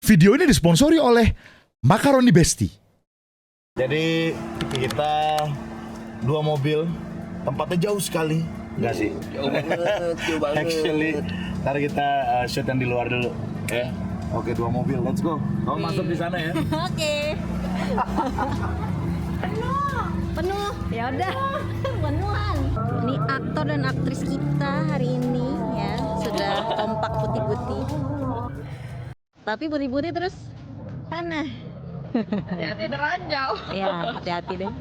Video ini disponsori oleh Macaroni Besti. Jadi kita 2 mobil, tempatnya jauh sekali. Enggak sih? Jauh banget. Actually, ntar kita shoot yang di luar dulu, ya. Oke, 2 mobil, let's go. Kamu masuk di sana ya. Oke. Penuh. Ya udah, penuhan. Ini aktor dan aktris kita hari ini ya, sudah kompak putih-putih. Tapi putih-putih terus sana. Hati-hati deranjau. Ya, hati-hati deh.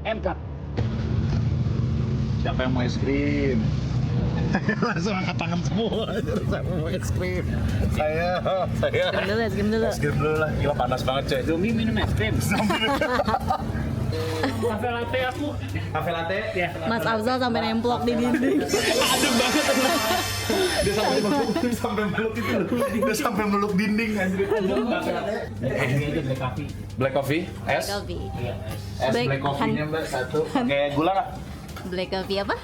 Angkat. Siapa yang mau es krim? Langsung angkat tangan semua. Siapa mau es krim? Saya. Game dulu, game dulu. Es krim dulu lah. Gila panas banget coy. Zombie minum es krim. Kafe latte aku. Kafe latte? Ya. Mas Afzal sampai nemplok di dinding. Adem banget. Dia sampai meluk itu loh. Dia sampai meluk dinding anjir. Kafe latte. Ini aja black coffee. Black coffee? Es? Coffee. Es Black- black coffee-nya mbak satu. Pakai gula nggak? Black coffee apa?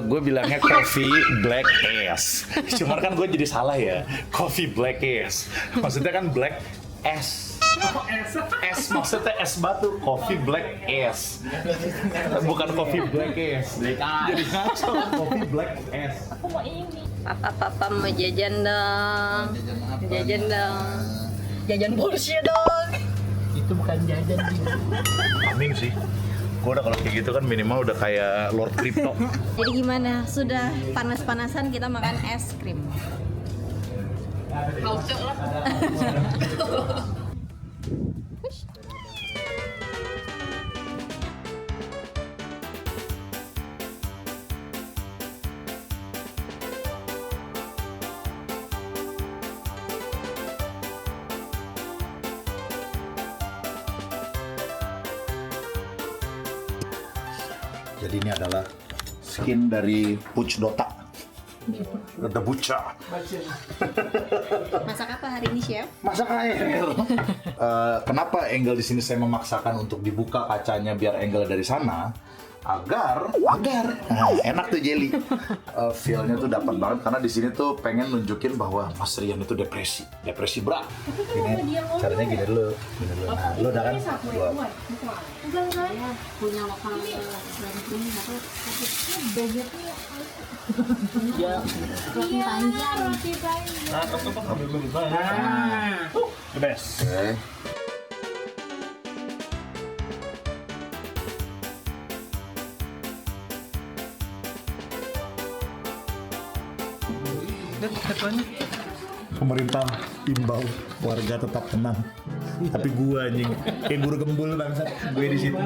Gue bilangnya coffee black es. Cuman kan gue jadi salah ya. Coffee black es. Maksudnya kan black es. Es maksudnya es batu. Coffee black es. Bukan coffee black es. Jadi ngaco. Coffee black es. Papa mau jajan dong. Jajan dong. Jajan Porsche dong. Itu bukan jajan sih. Amin sih. Gue udah kalau kayak gitu kan minimal udah kayak Lord Crypto. Jadi gimana? Sudah panas-panasan kita makan es krim. Hausnya lah. Jadi ini adalah skin dari Puch Dota. The Butcher. Masak apa hari ini, Chef? Masak air. Kenapa angle di sini saya memaksakan untuk dibuka kacanya biar angle dari sana? Agar nah, enak tuh jelly. Feel-nya tuh dapat banget karena di sini tuh pengen nunjukin bahwa Mas Rian itu depresi berat. Ini caranya gini dulu. Nah, lu udah kan? Gua. Punya lokal krim atau budgetnya Ya. roti panjang. Nah, tetep ambil dulu. Nah. The best. Oke. Pemerintah imbau warga tetap tenang. Tapi gua anjing kayak guru gembul bangsat. Gue di situ.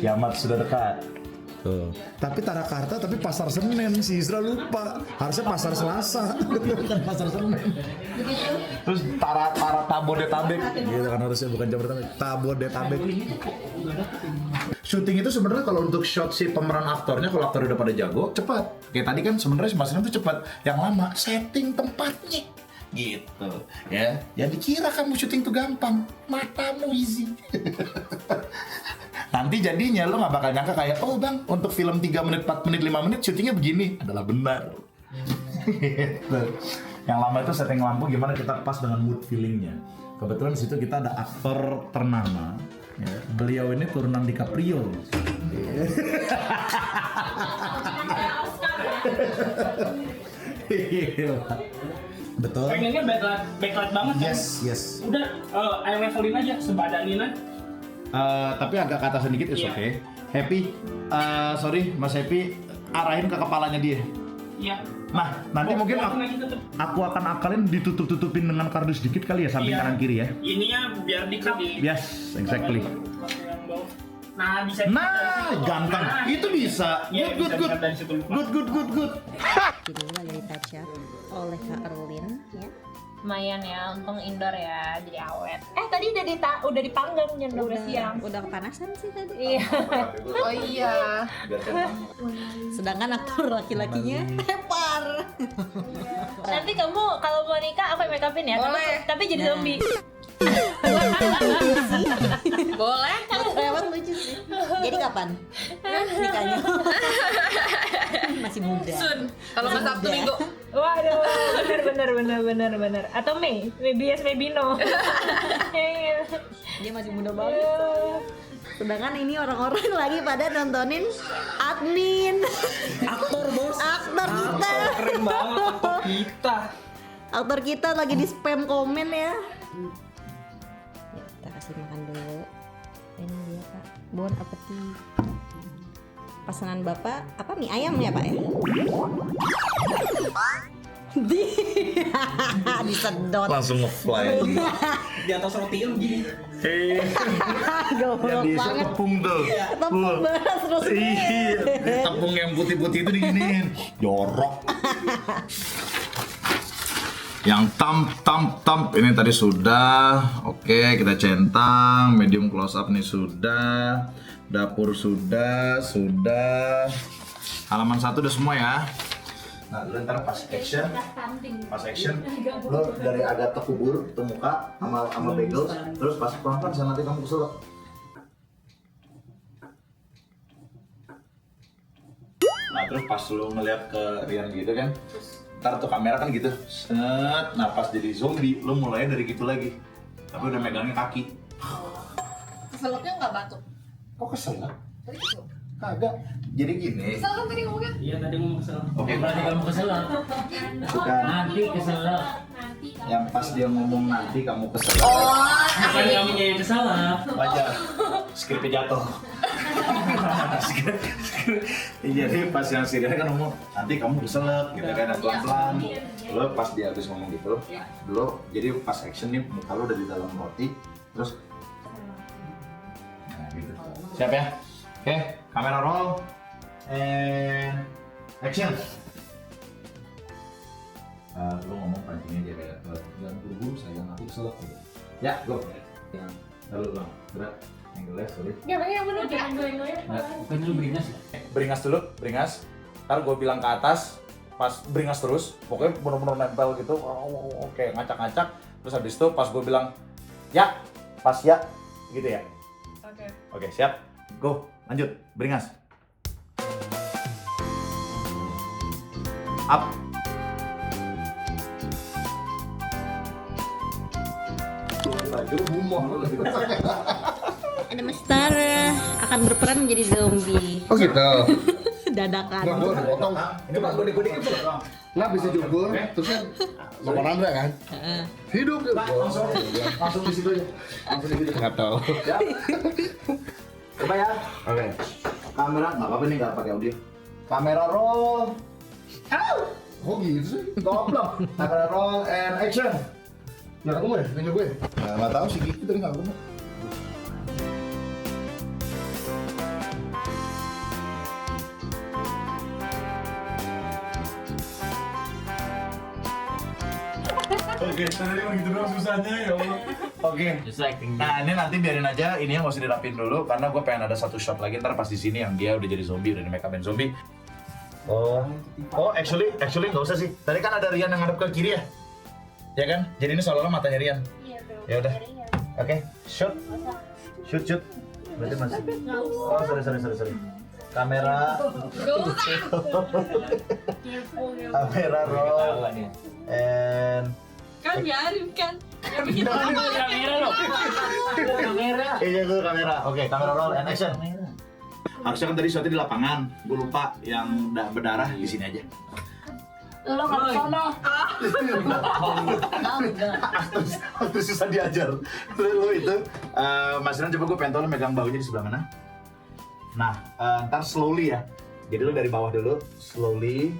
Kiamat sudah dekat. Tuh. Tapi Tarakarta tapi pasar Senen sih, Isra lupa. Harusnya pasar Selasa, bukan pasar Senen. Terus Tara Tabodetabek. Gitu kan harusnya bukan Jabodetabek. Tabodetabek. Syuting itu sebenarnya kalau untuk shot si pemeran aktornya, kalau aktor udah pada jago, cepat. Kayak tadi kan sebenarnya si Mas Ren tuh cepat. Yang lama setting tempatnya. Gitu ya. Yang dikira kamu syuting tuh gampang, matamu easy. Nanti jadinya lo nggak bakal nyangka kayak, oh bang, untuk film 3 menit, 4 menit, 5 menit syutingnya begini. Adalah benar. Gitu. Yang lama itu setting lampu gimana kita pas dengan mood feelingnya. Kebetulan di situ kita ada aktor ternama. Ya. Beliau ini turunan DiCaprio. Betul. Pengennya backlight banget kan? Yes. Udah air levelin aja sebadanin. Tapi agak ke atas sedikit is Iya. okay. Happy, sorry Mas Happy, arahin ke kepalanya dia. Iya. Nah, nanti mungkin aku akan akalin ditutup-tutupin dengan kardus dikit kali ya, samping Iya. kanan kiri ya. Ininya biar dikit di. Yes, exactly. Nah, bisa. Nah, gampang. Itu bisa. Iya, Good. dari situ lupa. Good. Jadi lagi di touch up oleh Kak Erlin ya. Lumayan ya, untung indoor ya, jadi awet. Tadi udah dipanggang jam 12 siang. Udah kepanasan sih tadi. Iya. Oh iya. Sedangkan aktor laki-lakinya tepar. Nanti kamu kalau mau nikah aku yang make upin ya. Boleh. Tapi jadi Nah. zombie. Boleh. Lewat lucu sih. Jadi kapan nikahnya? Masih muda. Sun. Kalau nggak Sabtu Muda. Minggu. Waduh, bener. Atau Mei, maybe yes, maybe no. Iya. Dia masih muda banget. Sedangkan ini orang-orang lagi pada nontonin admin. Aktor bos. Aktor kita. Keren banget aktor kita. Aktor kita lagi di spam komen ya. Ya, kita kasih makan dulu. Ini dia Pak. Bon appetit. Pesanan Bapak apa mie ayam ya Pak ya? Disedot. Langsung ngefly. Di atas roti begini. Goblok banget. Tepung tuh. Tepung beras terus. Iya, tepung yang putih-putih itu diginiin. Jorok. Yang tamp ini tadi sudah. Oke, kita centang. Medium close up nih sudah. Dapur sudah. Halaman 1 udah semua ya. Nah, lu ntar pas action, lo dari agak terkubur ke muka sama bagels, terus pas pelan-pelan saya nanti kamu kesel. Nah, terus pas lu ngeliat ke Rian gitu kan, ntar tuh kamera kan gitu, set, nah pas jadi zombie, lu mulai dari gitu lagi, tapi udah megangnya kaki. Keselaknya nggak batuk. Kok kesel? Tadi gitu. Kagak. Jadi gini. Kesel kan tadi ngomongnya. Iya, tadi mau kesel. Oke. Berarti kamu kesel. Bukan. Nanti kesel. Yang pas dia ngomong nanti kamu kesel. Bukan kamu yang kesel. Wajar, skripnya jatuh. Jadi pas yang si Rian kan ngomong nanti kamu keselak gitu kan, pelan-pelan. Lo pas dia habis ngomong gitu, lo jadi pas action nih muka lo udah di dalam roti, terus nah gitu. Siap ya? Oke, kamera roll and action. Lo ngomong pancingnya dia kayak jangan buru-buru sayang, nanti keselak gitu. Ya, go. Lalu bang, berat. Angle-nya sulit. Yang bener jangan gue. Kan dulu beringas. Beringas dulu, beringas. Ntar gue bilang ke atas, pas beringas terus, pokoknya bener-bener nempel gitu. Oke, ngacak-ngacak. Terus habis itu pas gue bilang, ya, pas ya, gitu ya. Oke, siap. Go, lanjut, beringas. Up. Ada Mas Tara akan berperan menjadi zombie. Oh gitu. Dadakan. Nggak boleh dipotong. Ini pak, gue dikit dulu. Nggak bisa jujur. Terus kan sama Randra kan. Hidup dia. Langsung di situ aja. Langsung di situ. Nggak tahu. Ya. Coba ya. Oke. Kamera, nggak apa-apa nih nggak pakai audio. Kamera roll. Oh gitu sih. Goblok. Kamera roll and action. Nggak ketemu ya? Nanya gue. Nggak tahu sih gitu tadi nggak ketemu. Oke, tadi begitu doang susahnya ya Allah. Oke. Nah ini nanti biarin aja, ini yang nggak usah dirapin dulu karena gue pengen ada satu shot lagi ntar pas di sini yang dia udah jadi zombie, udah di make upin zombie. Oh, actually nggak usah sih. Tadi kan ada Rian yang ngadep ke kiri ya, ya kan? Jadi ini seolah-olah matanya Rian. Iya tuh. Ya udah. Oke, shoot. Berarti masih. Oh, sorry. Kamera. Kamera roll. And Kan biarin kan. Kamera. iya itu kamera. Oke, kamera roll and action. Harusnya kan tadi shotnya di lapangan. Gue lupa yang berdarah di sini aja. Lo nggak kesana. Terus susah diajar. Lu itu, Mas Ran coba gue pengen tahu lu megang baunya di sebelah mana. Nah, ntar slowly ya. Jadi lu dari bawah dulu, slowly,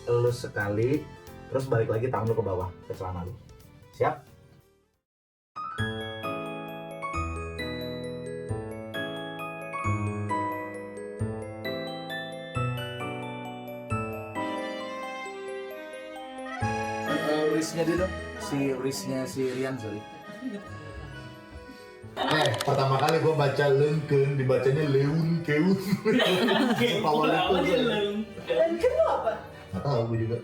elus sekali, terus balik lagi tangan lu ke bawah, ke celana lu. Siap? Wristnya dia dong, wristnya si Rian, sorry. Pertama kali gue baca lengkeun, dibacanya leun keun. Power itu. Lengken lu apa? Nggak tahu gue juga.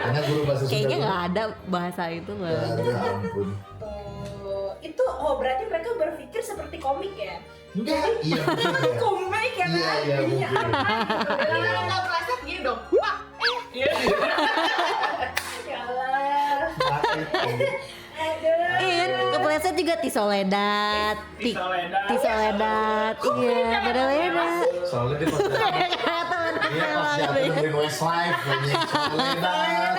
Hanya guru bahasa Sunda. Kayaknya nggak ada bahasa itu Nggak lah. ada, ampun. Itu berarti mereka berpikir seperti komik ya? Enggak, iya mungkin ya. Komik ya kan? Iya mungkin. Kalau nggak plastik gini dong. Wah, ya Allah. Aduh. Iya, kepleset juga Tisoledat. Tisoledat. Iya, beda-beda. Soalnya dia pas dia pasti akan dengerin Westlife banyak soledat.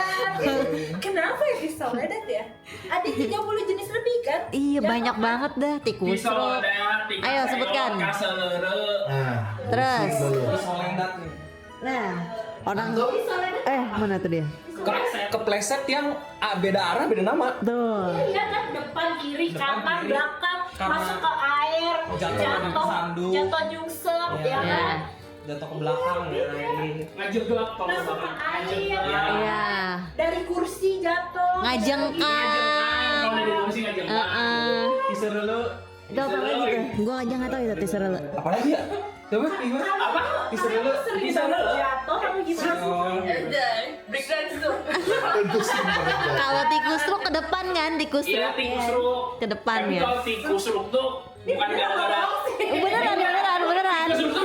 Kenapa ya Tisoledat ya? Ada 30 jenis lebih kan? Iya, banyak banget dah tikus. Ayo sebutkan. Nah, Terus. Solendat nih. Nah, orang mana tuh dia? Kepleset yang beda arah, beda nama. Tuh. Iya kan, depan, kiri, kanan, belakang, Karena masuk ke air, jatuh, jatuh nyungsep, ya kan? Jatuh ke belakang ya. Ngejeblak kalau Masuk ke air, Iya. dari kursi jatuh. Ngajengkang. Teaser dulu. Itu apa lagi tuh? Gua aja nggak tahu itu teaser lu. Apa lagi ya? Coba gimana? Apa? Teaser dulu. Teaser dulu. Jatuh apa gimana? Break dance tuh. Kalau tikus truk ke depan kan, tikus truk. Iya, tikus truk. Ke depan Tapi ya. kalau tikus truk tuh bukan gara-gara Beneran. tikus truk tuh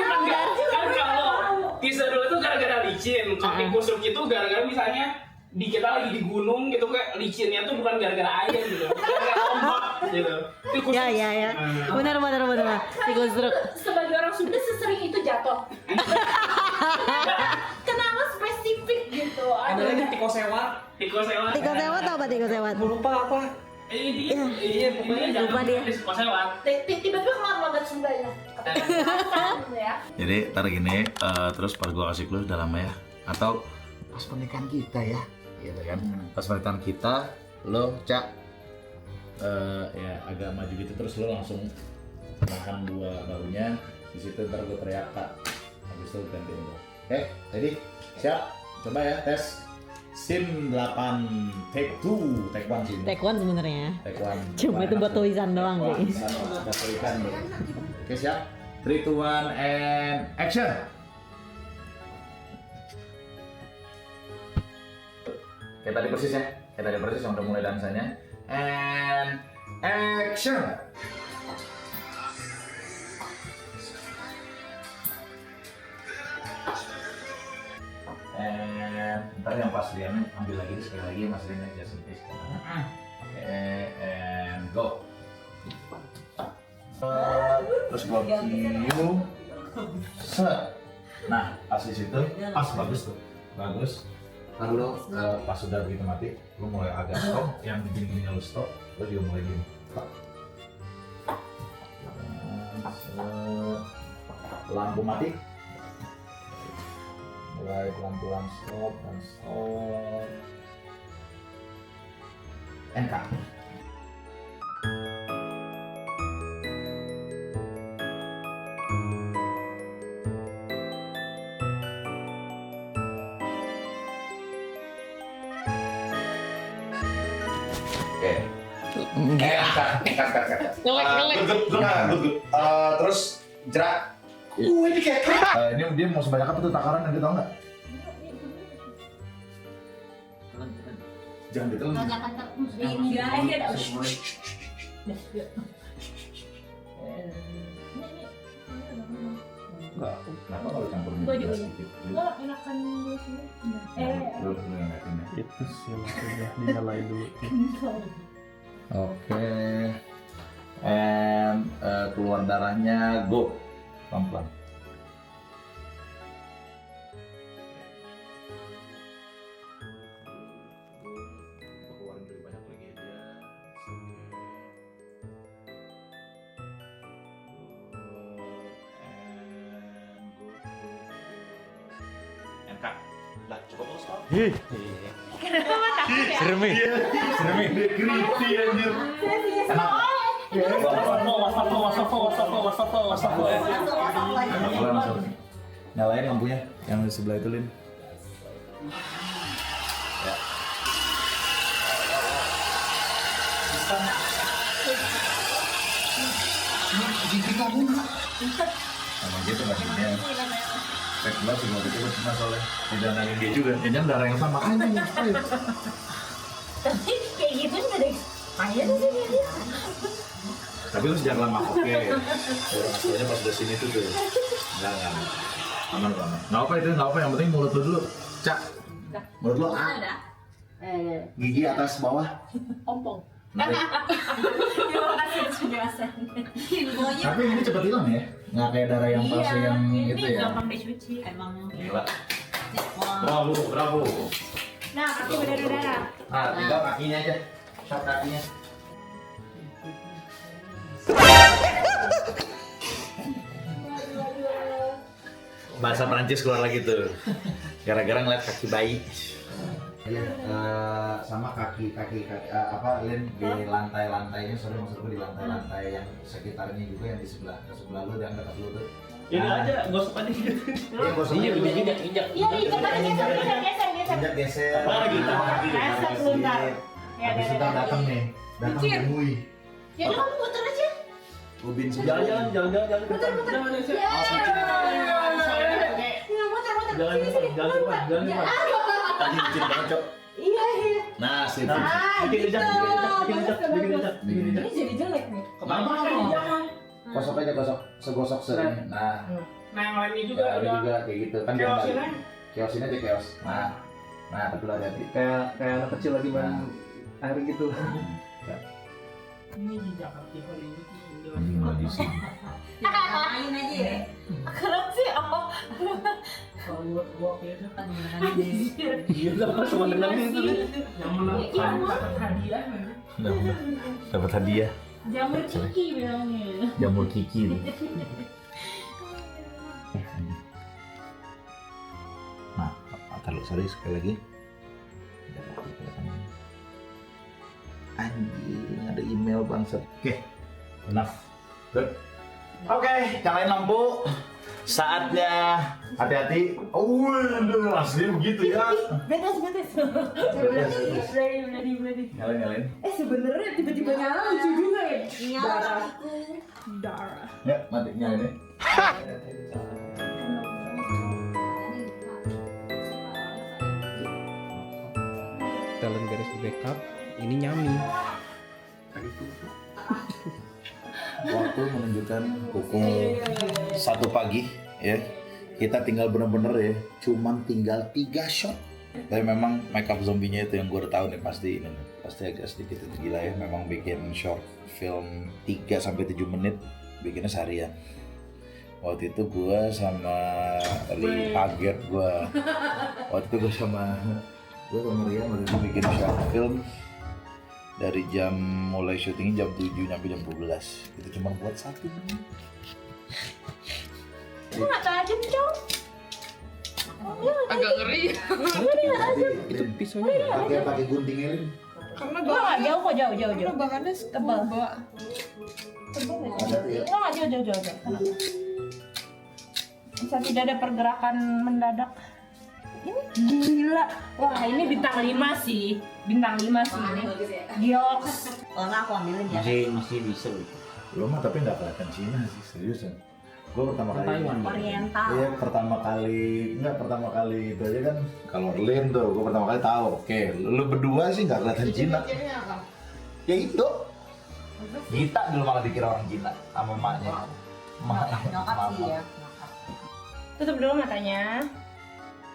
kan kalau teaser dulu tuh gara-gara licin. Kalau tikus truk itu gara-gara misalnya di kita lagi di gunung gitu kayak licinnya tuh bukan gara-gara air gitu. Gara-gara ombak gitu. Tikus Ya. Bener. Tikus truk. Sebagai orang Sunda sesering itu jatuh. Kenapa spesifik gitu? Ada lagi tikus sewat. tikus lewat. Tikus lewat tau apa tikus lewat? Lupa apa? Iya, pokoknya lupa dia. tikus lewat. Tiba-tiba keluar logat Sundanya. Ya. Jadi ntar gini, terus pas gua kasih clue udah lama ya. Atau pas pernikahan kita ya, gitu kan. Pas pernikahan kita, lo Cak ya agak maju gitu terus lo langsung nahan dua bahunya di situ ntar lo teriak Kak. Habis itu gantiin lo. Oke, jadi siap. Coba ya tes. Scene 8 take 2, take 1 sini. Take one sebenarnya. Take 1. Cuma itu buat tulisan doang sih. Buat tulisan. Oke, siap. 3, 2, 1 and action. Kayak tadi persis ya. Kayak tadi persis yang udah mulai dansanya. And action. And ntar yang pas Rian ambil lagi sekali lagi Mas Rian just in case. Oke, and go. Terus gua cue. Set. Nah, pas di situ, pas bagus tuh. Bagus. Ntar lu pas sudah begitu mati, lu mulai agak stop, yang gini-gini lu stop, lu juga mulai gini. Lampu mati. Mulai pelan-pelan stop dan stop. NK. Oke. Cut. Good. Terus jerak. Ini kayak ini dia mau sebanyak apa tuh takaran nanti tau nggak? Jangan ditelan. Enggak ada. Enggak. Kenapa kalau campur Gua juga. sedikit? Oh, enakan dulu sini. Lu yang ngeliatin ya. Itu sih maksudnya dinyalain dulu. Oke. And keluar darahnya go. Pelan-pelan. Keluarin lebih banyak lagi aja. And go. Kak. Lah, cukup stop. Seremi. Creepy anjir. Nyalain lampunya yang di sebelah itu, Lin. Ya. Emang gitu maksudnya. Cek belas juga betul cuma soalnya didandanin dia juga. Jangan darah yang sama aja nih. Tapi kayak gitu nggak ada expired sih dia. Tapi lu sejak lama oke. Orang tuanya pas udah sini tuh. Enggak. Aman. Nggak apa itu, nggak apa. Yang penting mulut lu dulu. Cak. Mulut lu A. Gigi atas bawah. Ompong. Nah, Terima kasih atas penjelasan. tapi ini cepet hilang ya? Nggak kayak darah yang palsu yang ini itu ya? gampang dicuci emang. Gila. Bravo. Nah, kaki berdarah-darah. Ah, tinggal kakinya aja. Shot kakinya. Bahasa Perancis keluar lagi tuh. Gara-gara ngeliat kaki bayi. Iya, sama kaki apa Lin di lantai-lantainya, sorry maksudku di lantai-lantai yang sekitarnya juga yang di sebelah lu dan dekat lu tuh. Ini aja gosok aja gitu. Iya, gosok aja dulu. Iya, itu kan geser. Geser. Lagi tuh. Geser sebentar. Ya, Habis itu datang nih, Mui. Jadi kamu putar aja. Ubin sejalan. Jangan. Putar. Jangan. Tadi kecil banget, Cok. Iya. Nah, sip. Bikin lejak. Ini jadi jelek nih. Gosok aja, segosok segini. Nah, Nah yang lainnya juga ya, ada udah juga kayak gitu kan dia keosin balik. Keosin aja keos. Nah, betul hati-hati. Kayak anak kecil lagi main air gitu. ini di Jakarta Hollywood ini Anjing lagi sih. Main aja ya. Keren sih. Hollywood walk ya tuh. Iya lah, cuma dengerin itu. Yang menang dapat hadiah. Dapat hadiah. Jamur ciki bilangnya. Jamur kiki. Nah, taruh sorry sekali lagi. Anjing, ada email bangsat. Oke, enough. Good. Oke, nyalain lampu. Saatnya hati-hati. Oh, asli begitu ya. Betes. Ready. Nyalain. Sebenarnya tiba-tiba nyala lucu juga ya. Darah. Ya, mati nyalain. Talent garis di backup. Ini Nyami. Waktu menunjukkan pukul 1 pagi ya. Kita tinggal bener-bener ya, cuman tinggal 3 shot. Tapi memang makeup zombinya itu yang gue udah tahu nih pasti agak sedikit itu gila ya. Memang bikin short film 3-7 menit bikinnya seharian. Waktu itu gue sama kaget gue. Waktu itu gue sama Rian waktu itu bikin short film dari mulai syutingnya jam 7 sampai jam 12. Itu cuma buat 1 menit. Kok nggak tajam, Cok? Agak ngeri. Itu pisaunya. Pakai guntingnya Lin. Karena Gua nggak jauh kok, jauh. karena bahannya Tebal. Mbak. Ada tuh ya. Gua nggak jauh. Bisa tidak ada pergerakan mendadak. Ini gila. Wah, ini bintang 5 sih. Bintang 5 sih ini. Gioks. Kalau nggak aku ambilin ya. Masih bisa. Lo mah tapi nggak kelihatan Cina sih, seriusan. Gue pertama kali Oriental. Iya, pertama kali itu aja kan. Kalau Lin tuh, gue pertama kali tahu. Oke, lu berdua sih nggak kelihatan Cina. Ya itu. Gita dulu malah dikira orang Cina sama emaknya. Nyokap sih ya. Tutup dulu matanya.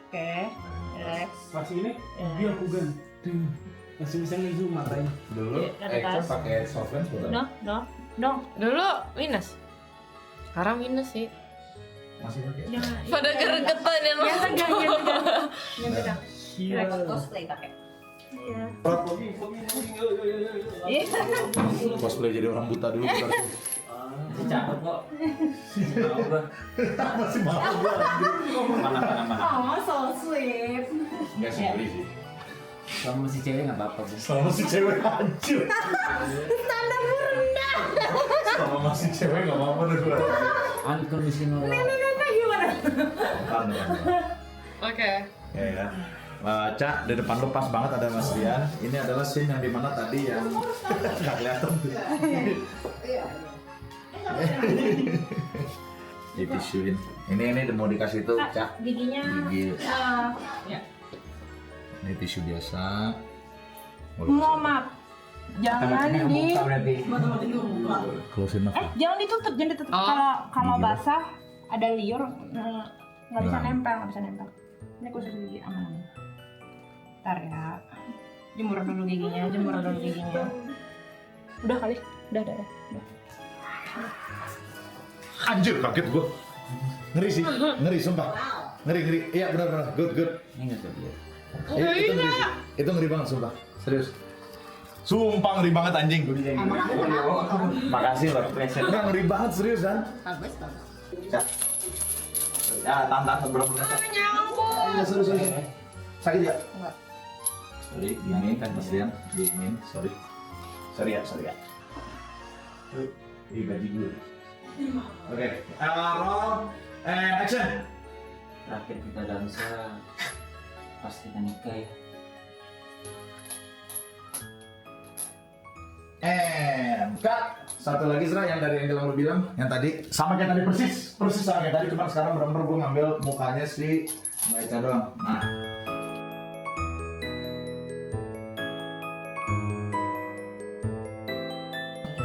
Oke. Relax. Pas ini dia aku ganteng. Masih bisa ngezoom matanya. Dulu, atas. pakai software sudah. Dong. Dulu minus. Sekarang minus sih. Masih pakai. Jangan. Pada geregetan ya lo. Ya tegang. Tegang. Relax. Cosplay pakai. Iya. Cosplay jadi orang buta dulu. cakep kok. Mau gua. Masih mau gua anjir. Mana. Oh, so sweet. Enggak sih, beli sih. Sama si cewek nggak apa-apa, Bu. Sama si cewek hancur. Standarmu rendah. Sama si cewek nggak apa-apa deh gua. Unconditional. Gimana? Kan. Oke. Ya. Cak, di depan lu pas banget ada Mas Rian. Ini adalah scene yang dimana tadi yang nggak kelihatan tuh. Ditisuin. Ini mau dikasih tuh, Cak. Giginya. Gigi. Ya. Ini tisu biasa. Mau maaf. Jangan di. Close enough. Jangan ditutup, jangan ditutup. Kalau Gigi. basah ada liur nggak bisa Nah. nempel. Ini khusus gigi aman. Ntar ya. Jemur dulu giginya. Udah kali. Udah. Anjir, kaget gua. Ngeri sumpah. Ngeri. Iya benar. Good. Ini nggak tuh dia. Itu ngeri sih. Itu ngeri banget sumpah. Serius. Sumpah ngeri banget anjing. Makasih loh. Enggak ngeri banget serius kan? Bagus. Ya, tahan berapa menit? Ya, serius. Sakit ya? Enggak. Sorry, gini kan Mas Rian. Dingin, sorry. Sorry ya. Ini gaji gue. Oke, roll and action. Terakhir kita dansa pas kita nikah ya. And cut. Satu lagi Zra yang dari angle yang lu bilang, yang tadi sama kayak tadi persis sama kayak tadi, cuma sekarang benar-benar gue ngambil mukanya si Mbak Eca doang. Nah.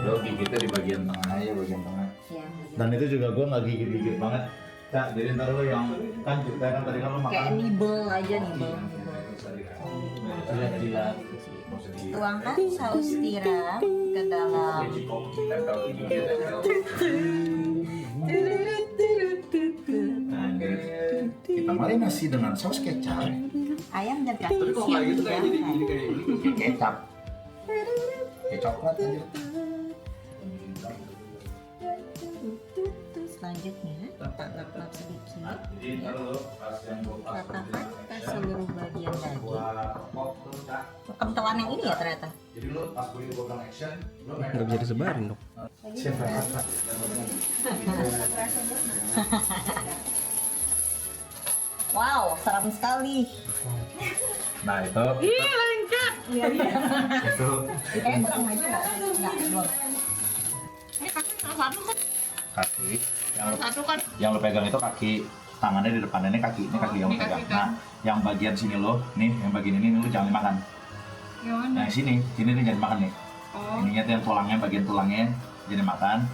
Lo gigitnya di bagian tengah aja, bagian tengah. Ya. Dan itu juga gue nggak gigit-gigit banget. Cak, jadi ntar lo yang kan kita kan tadi kan lo makan. Kayak nibel aja nibel. Jilat-jilat. Tuangkan saus tiram ke dalam. Nah, kita marinasi dengan saus kecap. Ayam dan kaki siang Kecap. Kayak coklat aja. Selanjutnya lap-lap sedikit. Jadi ntar lo pas yang gue pas Ratakan ke seluruh bagian daging. pop tuh, Cak. Kentelan yang ini ya ternyata. Jadi lo pas gue bilang action, lo Nggak bisa disebarin dong. Wow, seram sekali. Nah itu. Iya lengkap. Itu. Kayak kurang maju nggak? Nggak, belum. Ini kaki salah satu kan? Kaki. Satu kan? Yang lo pegang itu kaki, tangannya di depan, ini kaki yang lo pegang. Nah, yang bagian sini lo, nih, yang bagian ini lo jangan dimakan. Nah, sini nih jangan dimakan nih. Ininya tuh yang tulangnya, bagian tulangnya jadi makan.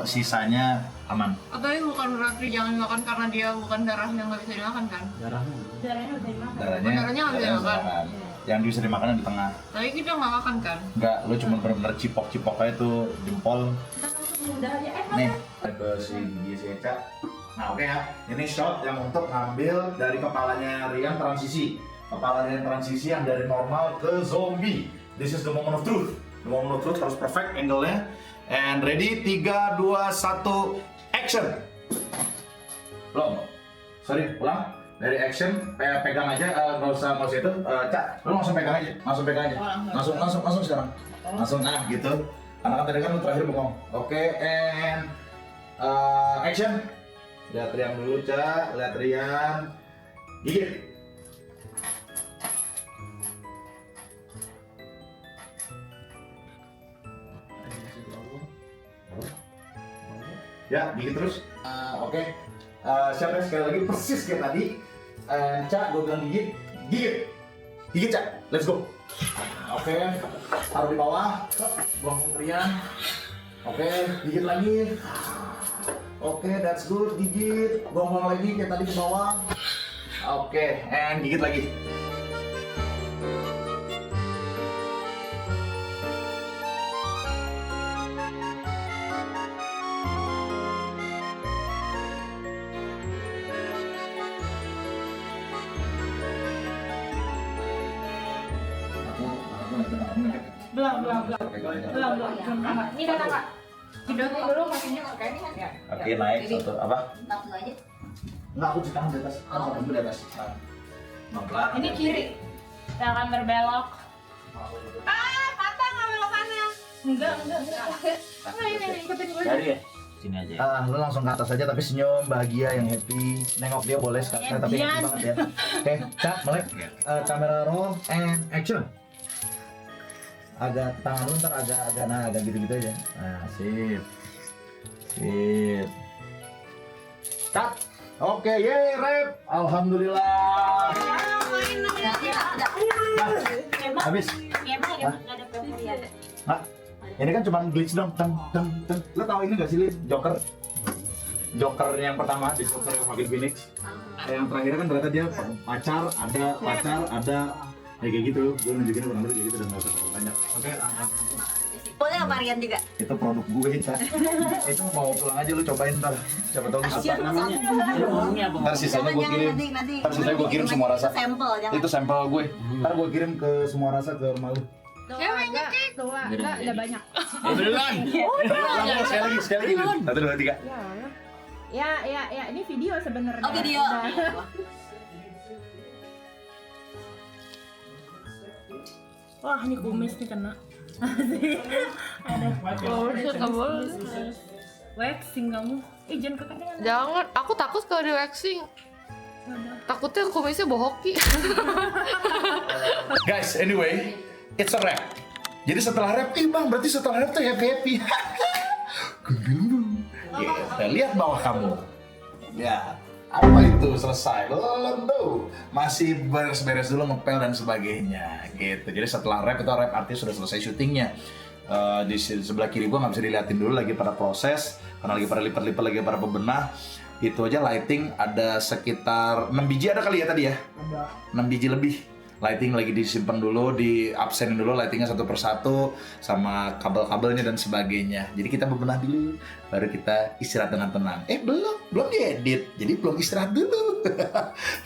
Sisanya aman. Tapi bukan berarti jangan dimakan karena dia bukan darah yang nggak bisa dimakan kan? Darahnya. Darahnya nggak bisa dimakan. Yang bisa dimakan yang di tengah. Tapi kita nggak makan kan? Enggak, lo cuma bener-bener cipok-cipok aja tuh jempol. Nih, ke si gigi si Eca. Nah oke ya, ini shot yang untuk ngambil dari kepalanya Rian transisi. Kepalanya yang transisi yang dari normal ke zombie. This is the moment of truth. The moment of truth harus perfect angle-nya. And ready, 3, 2, 1, action! Belum? Sorry, ulang. Dari action, pegang aja, nggak usah itu, Cak, lu langsung pegang aja, langsung sekarang, langsung gitu. Karena kan tadi kan lu terakhir bengong. Oke, and action. Lihat Rian dulu, Cak, lihat Rian, gigit. Ya, gigit terus. Oke. Siapa sekali lagi persis kayak tadi. Cak, gue bilang gigit Cak, let's go. Oke, taruh di bawah, buang Rian. Oke, gigit lagi. Oke, that's good, gigit. Buang lagi kayak tadi ke bawah. Oke, and gigit lagi. Belum. Ini udah kakak. Videoin dulu kakinya oke. Ya. Oke, naik satu apa? Bentar dulu aja. Enggak, aku cuci tangan di atas. Tangan di atas. Pelan. Ini kiri. Kita akan berbelok. Patah nggak belokannya? Enggak. Ini ikutin gue. Dari ya? Sini aja. Lu langsung ke atas aja tapi senyum, bahagia, yang happy. Nengok dia boleh sekali, tapi happy banget ya. Oke, Cak, mulai. Kamera roll and action. Agak tangan lu ntar agak gitu-gitu aja. Nah, sip. Cut. Oke, yeay, rap. Alhamdulillah. Habis. Hah? Ini kan cuma glitch dong. Lo tau ini gak sih, Lin? Joker yang pertama di Joker yang Joaquin Phoenix. Yang terakhir kan ternyata dia pacar ada kayak gitu. Gue nunjukin kurang lebih kayak gitu dan gak usah terlalu banyak. Oke, Boleh nggak Marian juga? itu produk gue Cak. Itu mau pulang aja lu cobain ntar. Siapa tahu lu suka. Ngomongnya apa? Ntar sisanya gue kirim. Nanti. Ntar sisanya gue kirim semua rasa. Sampel, jangan. Itu sampel gue. Ntar gue kirim ke semua rasa ke rumah lu. Enggak, ada banyak. Beneran? Sekali lagi. 1, 2, 3. Ya, ini video sebenarnya. Oh, video. Wah, ini kumis nih kena. Oh, shit, nggak boleh. Waxing kamu. Jangan kekenyangan. Jangan, aku takut kalau di waxing. Takutnya kumisnya bohoki. Guys, anyway, it's a rap. Jadi setelah rap, bang, berarti setelah rap tuh happy. Kita lihat bawah kamu. Ya, apa itu selesai? Belum tuh. Masih beres-beres dulu ngepel dan sebagainya. Gitu. Jadi setelah rap itu rap artis sudah selesai syutingnya. Di sebelah kiri gua nggak bisa diliatin dulu lagi pada proses, karena lagi pada lipat-lipat lagi pada pembenah. Itu aja lighting ada sekitar 6 biji ada kali ya tadi ya? 6 biji lebih. Lighting lagi disimpan dulu, di absenin dulu lightingnya satu persatu sama kabel-kabelnya dan sebagainya. Jadi kita bebenah dulu, baru kita istirahat dengan tenang. Belum diedit, jadi belum istirahat dulu.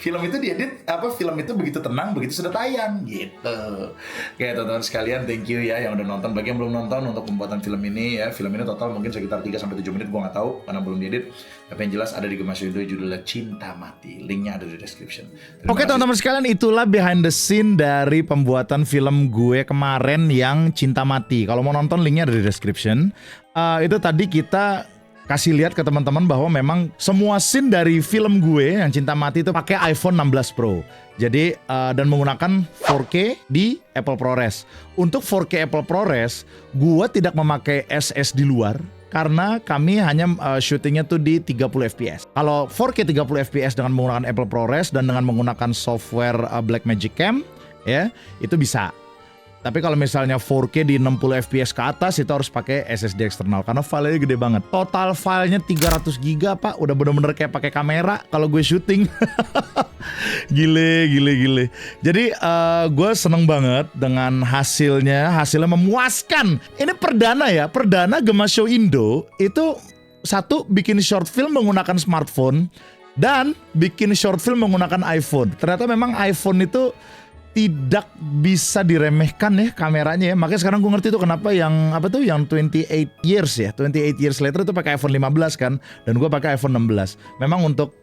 Film itu diedit, film itu begitu tenang, begitu sudah tayang, gitu. Oke teman-teman sekalian, thank you ya yang udah nonton. Bagi yang belum nonton untuk pembuatan film ini ya, film ini total mungkin sekitar 3-7 menit, gua nggak tahu karena belum diedit. Tapi yang jelas ada di Gemas Windo, judulnya Cinta Mati. Linknya ada di description. Oke teman-teman sekalian, itulah behind the scene dari pembuatan film gue kemarin yang Cinta Mati. Kalau mau nonton linknya ada di description. Itu tadi kita kasih lihat ke teman-teman bahwa memang semua scene dari film gue yang Cinta Mati itu pakai iPhone 16 Pro. Jadi dan menggunakan 4K di Apple ProRes. Untuk 4K Apple ProRes, gue tidak memakai SS di luar. Karena kami hanya syutingnya tuh di 30 fps. Kalau 4K 30 fps dengan menggunakan Apple ProRes dan dengan menggunakan software Blackmagic Cam, ya itu bisa. Tapi kalau misalnya 4K di 60 fps ke atas itu harus pakai SSD eksternal karena filenya gede banget. Total filenya 300 GB pak, udah bener-bener kayak pakai kamera kalau gue syuting. Gile. Jadi gue seneng banget dengan hasilnya memuaskan. Ini perdana Gemas Show Indo itu satu bikin short film menggunakan smartphone dan bikin short film menggunakan iPhone. Ternyata memang iPhone itu tidak bisa diremehkan ya kameranya ya. Makanya sekarang gue ngerti tuh kenapa yang 28 years ya. 28 years later itu pakai iPhone 15 kan. Dan gue pakai iPhone 16. Memang untuk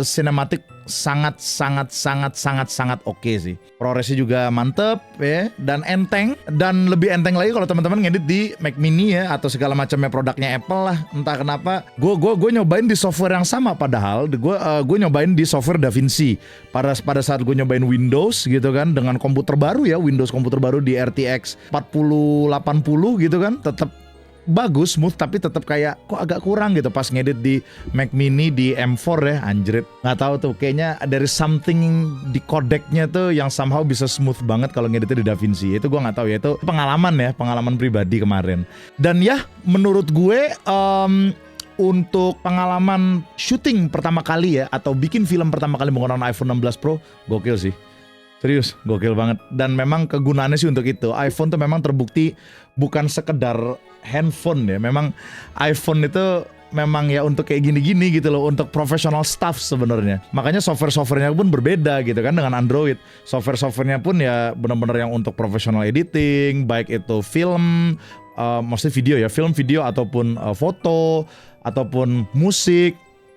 sinematik sangat oke sih. ProResnya juga mantep ya dan enteng, dan lebih enteng lagi kalau teman-teman ngedit di Mac Mini ya atau segala macamnya produknya Apple lah. Entah kenapa gue nyobain di software yang sama, padahal gue nyobain di software DaVinci pada saat gue nyobain Windows gitu kan, dengan komputer baru ya, Windows komputer baru di RTX 4080 gitu kan, tetap bagus, smooth, tapi tetap kayak kok agak kurang gitu pas ngedit di Mac Mini di M4 ya, anjrit. Nggak tahu tuh, kayaknya dari something di codecnya tuh yang somehow bisa smooth banget kalau ngeditnya di DaVinci. Itu gue nggak tahu ya, itu pengalaman pribadi kemarin. Dan ya menurut gue untuk pengalaman syuting pertama kali ya, atau bikin film pertama kali menggunakan iPhone 16 Pro, gokil sih. Serius, gokil banget. Dan memang kegunaannya sih untuk itu. iPhone tuh memang terbukti bukan sekedar handphone ya. Memang iPhone itu memang ya untuk kayak gini-gini gitu loh, untuk professional stuff sebenarnya. Makanya software-softwarenya pun berbeda gitu kan dengan Android. Software-softwarenya pun ya benar-benar yang untuk professional editing, baik itu film, maksudnya video ya, film, video ataupun foto ataupun musik,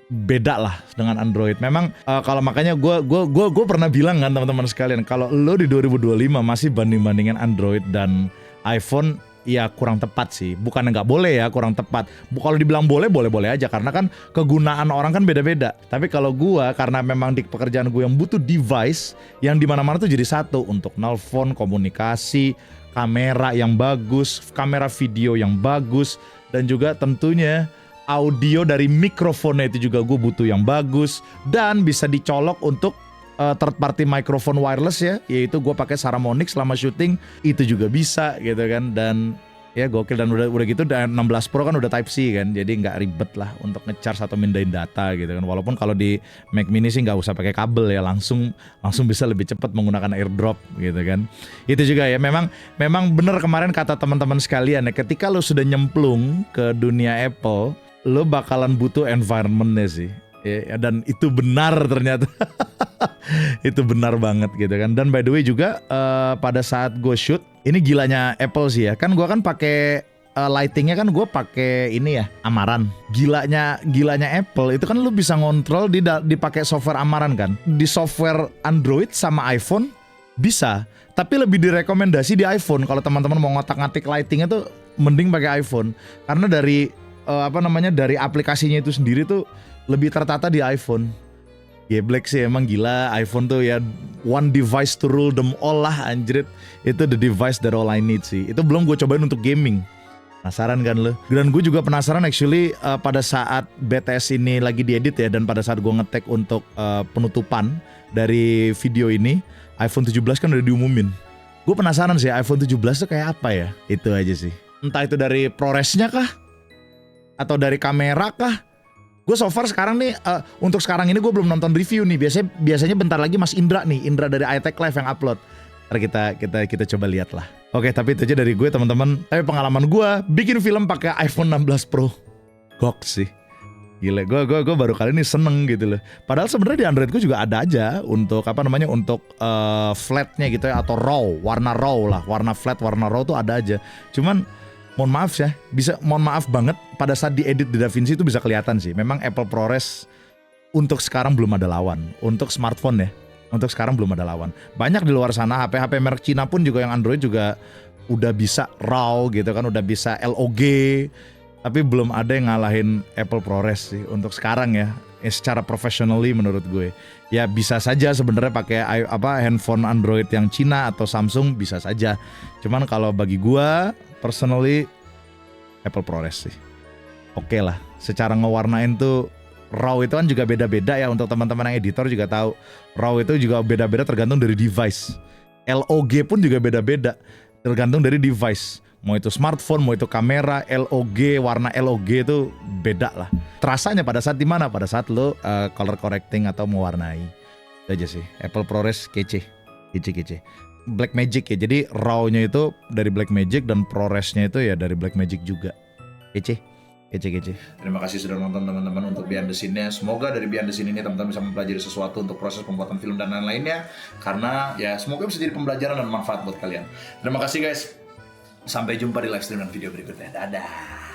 beda lah dengan Android. Memang kalau makanya gue pernah bilang kan teman-teman sekalian, kalau lo di 2025 masih banding-bandingin Android dan iPhone, ya kurang tepat sih. Bukan nggak boleh ya, kurang tepat. Kalau dibilang boleh aja, karena kan kegunaan orang kan beda-beda. Tapi kalau gue, karena memang di pekerjaan gue yang butuh device yang dimana-mana tuh jadi satu, untuk nelpon, komunikasi, kamera yang bagus, kamera video yang bagus, dan juga tentunya audio dari mikrofonnya itu juga gue butuh yang bagus, dan bisa dicolok untuk third party microphone wireless ya, yaitu gue pakai Saramonic selama syuting, itu juga bisa gitu kan. Dan ya gokil, dan udah gitu, dan 16 Pro kan udah Type C kan, jadi nggak ribet lah untuk ngecharge atau mindahin data gitu kan. Walaupun kalau di Mac Mini sih nggak usah pakai kabel ya, langsung bisa lebih cepat menggunakan AirDrop gitu kan. Itu juga ya, memang bener kemarin kata teman-teman sekalian ya, ketika lo sudah nyemplung ke dunia Apple, lo bakalan butuh environment-nya sih. Ya, dan itu benar ternyata. Itu benar banget gitu kan. Dan by the way juga pada saat gue shoot, ini gilanya Apple sih ya. Kan gue kan pakai lightingnya kan gue pakai ini ya, Amaran. Gilanya Apple itu kan lo bisa ngontrol dipakai software Amaran kan. Di software Android sama iPhone bisa, tapi lebih direkomendasi di iPhone. Kalau teman-teman mau ngotak-ngatik lightingnya tuh mending pakai iPhone, karena dari dari aplikasinya itu sendiri tuh lebih tertata di iPhone. Geblek sih emang, gila iPhone tuh ya, one device to rule them all lah anjrit. Itu the device that all I need sih. Itu belum gue cobain untuk gaming. Penasaran kan lo? Dan gue juga penasaran actually pada saat BTS ini lagi diedit ya, dan pada saat gue ngetek untuk penutupan dari video ini, iPhone 17 kan udah diumumin. Gue penasaran sih iPhone 17 tuh kayak apa ya? Itu aja sih. Entah itu dari ProRes-nya kah? Atau dari kamera kah? Gue so far sekarang nih, untuk sekarang ini gue belum nonton review nih. Biasanya bentar lagi Mas Indra dari iTech Live yang upload. Ntar kita coba lihat lah. Oke, tapi itu aja dari gue teman-teman. Tapi pengalaman gue bikin film pakai iPhone 16 Pro, gok sih. Gila, gue baru kali ini seneng gitu loh. Padahal sebenarnya di Android gue juga ada aja untuk untuk flatnya gitu ya, atau warna flat, warna raw tuh ada aja. Cuman mohon maaf banget, pada saat diedit di DaVinci itu bisa kelihatan sih. Memang Apple ProRes untuk sekarang belum ada lawan. Untuk smartphone ya, untuk sekarang belum ada lawan. Banyak di luar sana HP merek Cina pun juga yang Android juga udah bisa RAW gitu kan, udah bisa LOG. Tapi belum ada yang ngalahin Apple ProRes sih untuk sekarang ya. Secara professionally menurut gue. Ya bisa saja sebenarnya pakai handphone Android yang Cina atau Samsung, bisa saja. Cuman kalau bagi gue personally, Apple ProRes sih oke lah. Secara ngewarnain tuh, RAW itu kan juga beda-beda ya. Untuk teman-teman yang editor juga tahu, RAW itu juga beda-beda tergantung dari device. LOG pun juga beda-beda tergantung dari device. Mau itu smartphone, mau itu kamera, LOG, warna LOG itu beda lah. Terasanya pada saat dimana? Pada saat lo color correcting atau mewarnai. Itu aja sih. Apple ProRes kece. Blackmagic ya, jadi RAW-nya itu dari Blackmagic dan ProRes-nya itu ya dari Blackmagic juga. Kece. Terima kasih sudah nonton teman-teman untuk behind the scene-nya. Semoga dari behind the scene ini teman-teman bisa mempelajari sesuatu untuk proses pembuatan film dan lain-lainnya. Karena ya semoga bisa jadi pembelajaran dan manfaat buat kalian. Terima kasih guys. Sampai jumpa di live stream dan video berikutnya. Dadah.